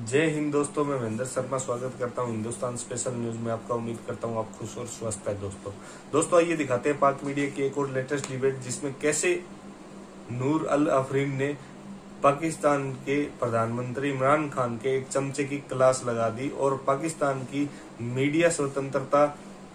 जय हिंद दोस्तों, मैं महेंद्र शर्मा स्वागत करता हूं हिंदुस्तान स्पेशल न्यूज में आपका। उम्मीद करता हूं आप खुश और स्वस्थ है। दोस्तों आइए दिखाते हैं पाक मीडिया की एक और लेटेस्ट डिबेट, जिसमें कैसे नूर अल अफरीन ने पाकिस्तान के प्रधानमंत्री इमरान खान के एक चमचे की क्लास लगा दी और पाकिस्तान की मीडिया स्वतंत्रता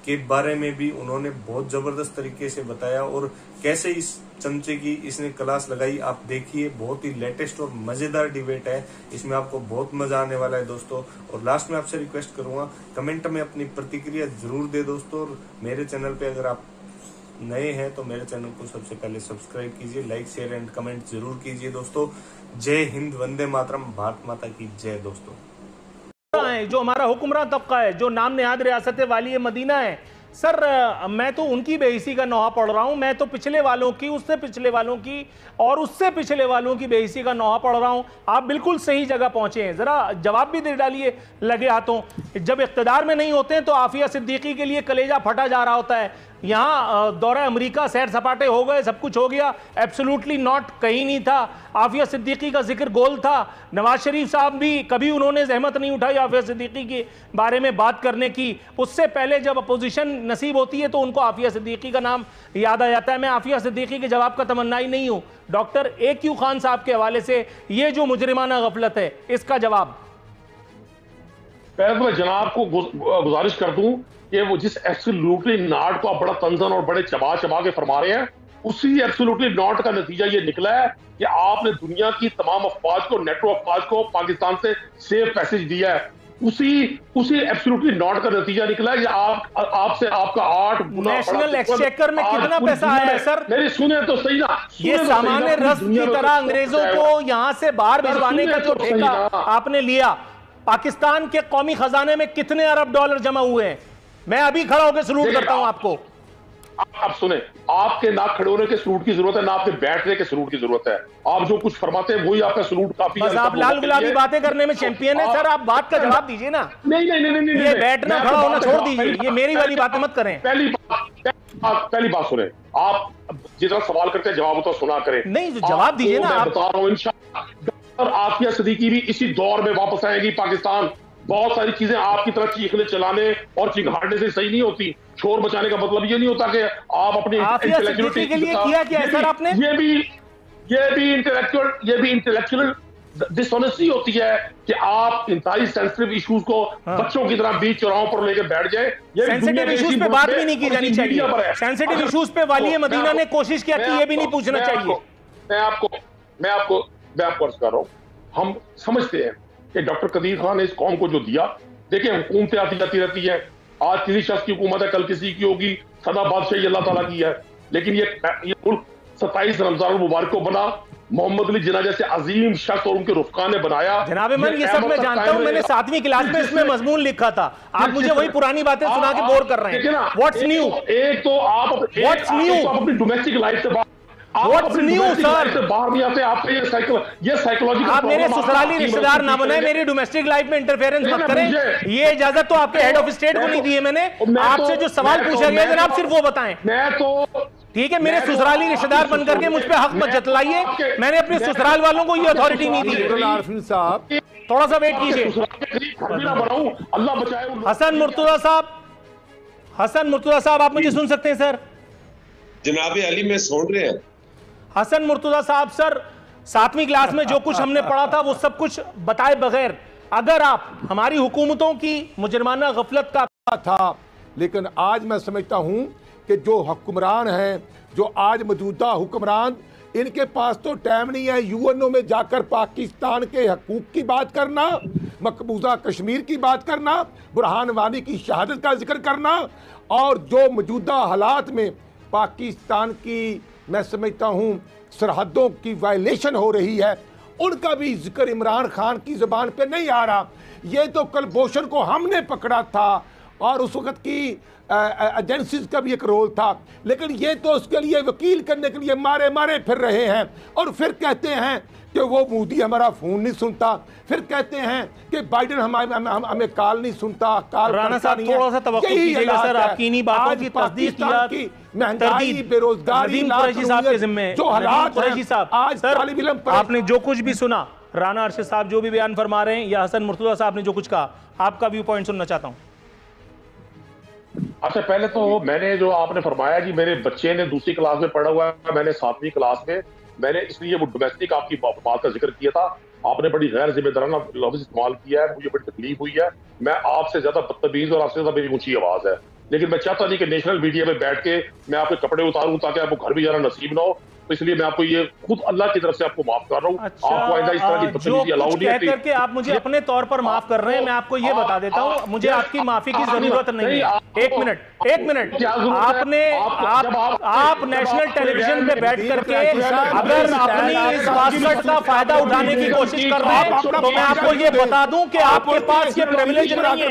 के बारे में भी उन्होंने बहुत जबरदस्त तरीके से बताया और कैसे इस चमचे की इसने क्लास लगाई। आप देखिए, बहुत ही लेटेस्ट और मजेदार डिबेट है, इसमें आपको बहुत मजा आने वाला है दोस्तों। और लास्ट में आपसे रिक्वेस्ट करूंगा, कमेंट में अपनी प्रतिक्रिया जरूर दे दोस्तों। और मेरे चैनल पे अगर आप नए हैं तो मेरे चैनल को सबसे पहले सब्सक्राइब कीजिए, लाइक शेयर एंड कमेंट जरूर कीजिए दोस्तों। जय हिंद, वंदे मातरम, भारत माता की जय दोस्तों। जो हमारा हुक्मरान तबका है, जो नाम नेहाद रियासत वाली मदीना है, सर मैं तो उनकी बेइज्जती का नौहा पढ़ रहा हूं। मैं तो पिछले वालों की, उससे पिछले वालों की और उससे पिछले वालों की बेइज्जती का नौहा पढ़ रहा हूं। आप बिल्कुल सही जगह पहुंचे हैं, जरा जवाब भी दे डालिए लगे हाथों। जब इख्तिदार में नहीं होते हैं तो आफिया सिद्दीकी के लिए कलेजा फटा जा रहा होता है। यहाँ दौरा अमेरिका, सैर सपाटे हो गए, सब कुछ हो गया, एब्सोल्युटली नॉट, कहीं नहीं था। आफिया सिद्दीकी का जिक्र गोल था। नवाज शरीफ साहब भी कभी उन्होंने जहमत नहीं उठाई आफिया सिद्दीकी के बारे में बात करने की। उससे पहले जब अपोजिशन नसीब होती है तो उनको आफिया सिद्दीकी का नाम याद आ जाता है। मैं आफिया सिद्दीकी के जवाब का तमन्ना ही नहीं हूँ। डॉक्टर AQ खान साहब के हवाले से ये जो मुजरिमाना गफलत है, इसका जवाब। पहले तो मैं जनाब को गुजारिश कर दूं कि वो जिस एब्सोल्युटली नॉट को आप बड़ा तंजन और बड़े चबा चबा के फरमा रहे हैं, उसी एब्सोल्युटली नॉट का नतीजा ये निकला है कि आपने दुनिया की तमाम अफवाज को, नेटवर्क अफवाज को पाकिस्तान से सेफ पैसेज दिया है। उसी एब्सोल्युटली नॉट का नतीजा निकला है कि आपसे आपका 8 गुना नेशनल एक्सचेकर में कितना पैसा आया है सर? मेरी सुने तो सही ना, ये सामान्य रस्म की तरह अंग्रेजों को यहां से बाहर भिजवाने का जो ठेका आपने लिया, पाकिस्तान के कौमी खजाने में कितने अरब डॉलर जमा हुए हैं? मैं अभी खड़ा होकर सलूट करता हूं आपको। आप सुने, आपके ना खड़े होने के सलूट की जरूरत है, ना आपके बैठने के सलूट की जरूरत है। आप जो कुछ फरमाते हैं वही आपका सलूट काफी है। आप लाल गुलाबी बातें करने में चैंपियन है सर, आप बात का जवाब दीजिए ना। नहीं, ये बैठना खड़ा होना छोड़ दीजिए, ये मेरी वाली बातें मत करें। पहली बात सुने, आप जितना सवाल करते हैं जवाब तो सुना करें। नहीं, जवाब दीजिए ना। मैं बता रहा हूं इंशाअल्लाह, और आफिया सिद्दीकी भी इसी दौर में वापस आएगी पाकिस्तान। बहुत सारी चीजें आपकी तरह चीखने चलाने और चिंगाड़ने से सही नहीं होती। शोर मचाने का मतलब ये नहीं होता कि आप अपनी इंटेलेक्चुअलिटी के लिए किया क्या है सर आपने? ये भी इंटेलेक्चुअल डिसऑनेस्टी होती है कि आप इंतहाई सेंसिटिव इश्यूज को बच्चों की तरह बीच चौराहों पर लेकर बैठ जाए। सेंसिटिव इश्यूज पे बात भी नहीं की जानी चाहिए। सेंसिटिव इश्यूज पे वाली मदीना ने कोशिश किया कि ये भी नहीं पूछना चाहिए। मैं आपको अर्ज कर रहा हूं, हम समझते हैं कि डॉक्टर कदीर खान ने इस कौम को जो दिया, देखिए हुकूमतें आती जाती रहती है। आज किसी शख्स की हुकूमत है, कल किसी की होगी, सदा बादशाही अल्लाह ताला की है। लेकिन ये मुल्क 27 रमजान मुबारक को बना, मोहम्मद अली जिन्ना जैसे अजीम शख्स और उनके रुफका ने बनाया। जनाब मन, ये सब मैं जानता हूं, मैंने 7वीं क्लास में इसमें मजमून लिखा था। आप मुझे वही पुरानी बातें सुना के बोर कर रहे हैं। What's new? एक तो आप अपनी डोमेस्टिक लाइफ से What's new, sir? बाहर नहीं आते। आप ये साइकोलॉजिकल, आप मेरे ससुराली रिश्तेदार ना बनाए, मेरी डोमेस्टिक लाइफ में इंटरफेरेंस मत करें। ये इजाजत तो आपके हेड ऑफ स्टेट को नहीं दी है मैंने। आपसे जो सवाल पूछा गया जनाब सिर्फ वो बताएं। मैं तो ठीक है, मेरे ससुराली रिश्तेदार बनकर के मुझ पे हक मत जतलाइए। मैंने अपने ससुराल वालों को ये अथॉरिटी नहीं दी। साहब थोड़ा सा वेट कीजिए। अल्लाह बचाए। हसन मुर्तजा साहब, आप मुझे सुन सकते हैं सर? जनाब अली में सुन रहे हैं। हसन मुर्तजा साहब, सर 7वीं क्लास में जो कुछ हमने पढ़ा था वो सब कुछ बताए बगैर अगर आप हमारी हुकूमतों की मुजरमाना गफलत का था, लेकिन आज मैं समझता हूं कि जो हुक्मरान हैं, जो आज मौजूदा हुक्मरान, इनके पास तो टाइम नहीं है यूएनओ में जाकर पाकिस्तान के हकूक की बात करना, मकबूजा कश्मीर की बात करना, बुरहान वानी की शहादत का जिक्र करना, और जो मौजूदा हालात में पाकिस्तान की मैं समझता हूं सरहदों की वायलेशन हो रही है, उनका भी जिक्र इमरान खान की ज़बान पे नहीं आ रहा। ये तो कुलभूषण को हमने पकड़ा था और उस वक्त की एजेंसीज का भी एक रोल था, लेकिन ये तो उसके लिए वकील करने के लिए मारे मारे फिर रहे हैं। और फिर कहते हैं कि वो मोदी हमारा फ़ोन नहीं सुनता, फिर कहते हैं कि बाइडेन हमें कॉल नहीं सुनता, कॉल राणा साहब थोड़ा सा तवक्कुफ कीजिएगा सर, आपकी इन्हीं बातों की तस्दीक की महंगाई, बेरोजगारी, कुरैशी साहब के जिम्मे, जो हालात कुरैशी साहब, आज सर आपने जो कुछ भी सुना राना अरशद साहब जो भी बयान फरमा रहे हैं या हसन मुर्तजा साहब ने जो कुछ कहा, आपका व्यू पॉइंट सुनना चाहता हूं। अच्छा, पहले तो मैंने जो आपने फरमाया जी, मेरे बच्चे ने दूसरी क्लास में पढ़ा हुआ है, मैंने 7वीं क्लास में, मैंने इसलिए वो डोमेस्टिक आपकी बात का जिक्र किया था। आपने बड़ी गैर जिम्मेदाराना लफ्ज इस्तेमाल किया है, मुझे बड़ी तकलीफ हुई है। मैं आपसे ज्यादा बदतमीज और आपसे ज्यादा मेरी ऊंची आवाज है, लेकिन मैं चाहता नहीं कि नेशनल मीडिया में बैठ के मैं आपके कपड़े उतारूं ताकि आपको घर भी जाना नसीब ना हो। तो इसलिए मैं आपको ये खुद अल्लाह की तरफ से आपको माफ कर रहा हूँ। अच्छा, आपको आइंदा इस तरह की बदतमीजी अलाउ नहीं है करके आप मुझे अपने तौर पर माफ कर रहे हैं, मैं आपको ये बता देता हूँ, मुझे आपकी माफी की जरूरत नहीं है। एक मिनट आपने आप नेशनल टेलीविजन पे बैठ करके अगर अपनी इस बास्केट का फायदा उठाने की कोशिश कर रहे हैं तो मैं आपको ये बता दूं कि आपके पास ये प्रिविलेज नहीं है।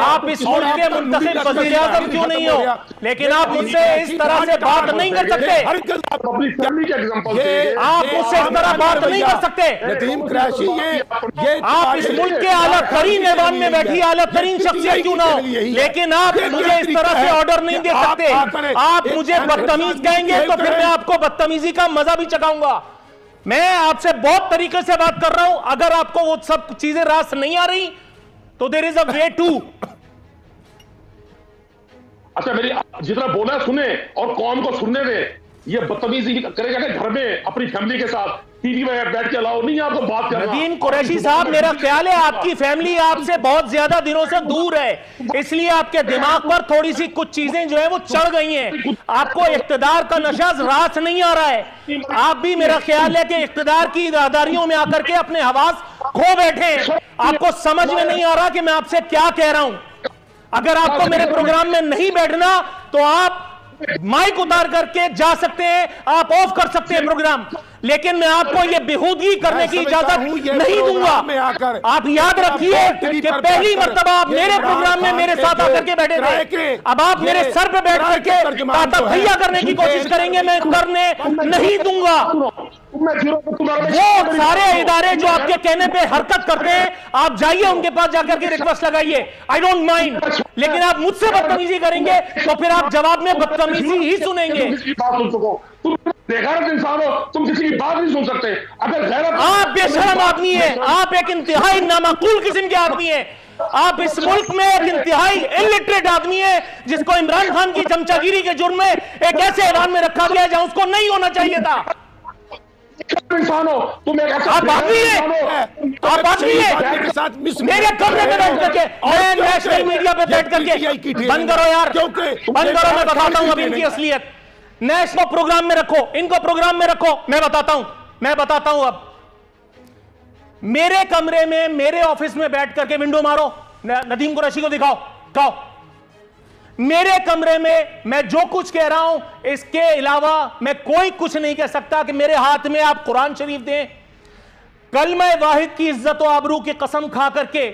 आप इस मुल्क के मुंतखब वज़ीर-ए-आज़म क्यों नहीं हो, लेकिन आप मुझसे इस तरह से बात नहीं कर सकते। आप मुझसे इस तरह बात नहीं कर सकते। नदीम कुरैशी आप इस मुल्क के आला तरीन ऐवान में बैठी आला तरीन शख्सियत क्यों ना हो, लेकिन आप मुझे इस तरह से ऑर्डर नहीं दे सकते। आप मुझे बदतमीज कहेंगे तो फिर मैं आपको बदतमीजी का मजा भी चखाऊंगा। मैं आपसे बहुत तरीके से बात कर रहा हूं, अगर आपको वो सब चीजें रास नहीं आ रही तो there is a way to. अच्छा, मेरी जितना बोला सुने और कौम को सुनने दे। ये बदतमीजी करेगा कि घर में अपनी फैमिली के साथ टीवी में बैठ के अलाउ नहीं आपको बात करना। नदीम कुरैशी साहब, मेरा ख्याल है आपकी फैमिली आपसे बहुत ज्यादा दिनों से दूर है, इसलिए आपके दिमाग पर थोड़ी सी कुछ चीजें जो है वो चढ़ गई हैं। आपको इख्तिदार का नशा रास नहीं आ रहा है। आप भी मेरा ख्याल है कि इख्तिदार की इरादारियों में आकर के अपने हवास खो बैठे हैं। आपको समझ में नहीं आ रहा कि मैं आपसे क्या कह रहा हूं। अगर आपको मेरे प्रोग्राम में नहीं बैठना तो आप माइक उतार करके जा सकते हैं, आप ऑफ कर सकते हैं प्रोग्राम, लेकिन मैं आपको ये बेहूदगी करने की इजाजत नहीं दूंगा। आप याद रखिए कि पहली मर्तबा आप मेरे प्रोग्राम में मेरे साथ आकर के बैठे थे, अब आप मेरे सर पे बैठ करके ताता भैया करने की कोशिश करेंगे, मैं करने नहीं दूंगा। वो सारे इदारे जो आपके कहने पे हरकत करते हैं, आप जाइए उनके पास जाकर के रिक्वेस्ट लगाइए, आई डोंट माइंड, लेकिन आप मुझसे बदतमीजी करेंगे तो फिर आप जवाब में बदतमीजी ही सुनेंगे। बेगैरत इंसान हो, तुम किसी की बात नहीं सुन सकते। अगर गैरत, आप बेशरम आदमी है, आप एक इंतहाई नामाकूल किस्म के आदमी है। आप इस मुल्क में एक इंतहाई इलिटरेट आदमी है जिसको इमरान खान की चमचागिरी के जुर्म में एक ऐसे ऐवान में रखा गया जहां उसको नहीं होना चाहिए था। इंसान हो तुम, एक ऐसा आप आदमी है, आप आदमी है। मेरे कमरे में बैठ करके, मैं नेशनल मीडिया पे बैठ करके, बंद करो यार, बंद करो, मैं बताता हूं अब इनकी असलियत। नेशनल प्रोग्राम में रखो, इनको प्रोग्राम में रखो, मैं बताता हूं अब। मेरे कमरे में, मेरे ऑफिस में बैठ करके विंडो मारो, नदीम कुरैशी को दिखाओ। मेरे कमरे में मैं जो कुछ कह रहा हूं, इसके अलावा मैं कोई कुछ नहीं कह सकता कि मेरे हाथ में आप कुरान शरीफ दें, कलमा वाहिद की इज्जत और आबरू की कसम खा करके,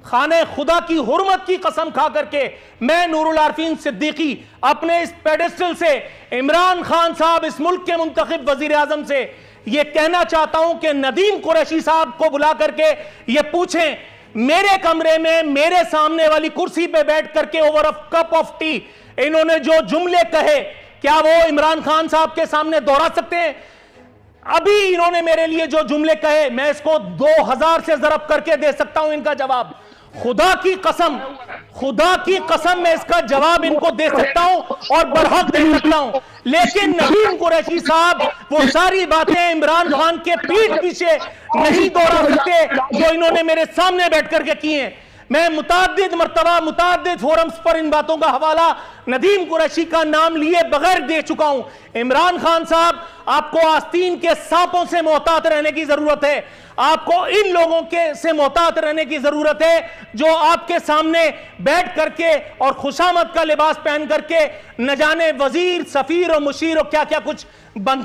खाने खुदा की हुर्मत की कसम खा करके, मैं नूरुल आरफीन सिद्दीकी अपने इस पेडेस्टल से इमरान खान साहब, इस मुल्क के मुंतखब वजीर आजम से यह कहना चाहता हूं कि नदीम कुरैशी साहब को बुला करके ये पूछें, मेरे कमरे में मेरे सामने वाली कुर्सी पे बैठ करके over a cup of T इन्होंने जो जुमले कहे, क्या वो इमरान खान साहब के सामने दोहरा सकते हैं? अभी इन्होंने मेरे लिए जो जुमले कहे, मैं इसको 2000 से ज़रब करके दे सकता हूं इनका जवाब। खुदा की कसम मैं इसका जवाब इनको दे सकता हूं और बरहक दे सकता हूं, लेकिन नदीम कुरैशी साहब वो सारी बातें इमरान खान के पीठ पीछे नहीं दोहरा सकते जो इन्होंने मेरे सामने बैठ करके की हैं। मैं मुताद्दिद मर्तबा मुताद्दिद फोरम्स पर इन बातों का हवाला नदीम कुरैशी का नाम लिए बगैर दे चुका हूं। इमरान खान साहब, आपको आस्तीन के सांपों से मोहतात रहने की जरूरत है। आपको इन लोगों के से मोहतात रहने की जरूरत है जो आपके सामने बैठ करके और खुशामद का लिबास पहन करके न जाने वजीर, सफीर और मुशीर और क्या क्या कुछ बनते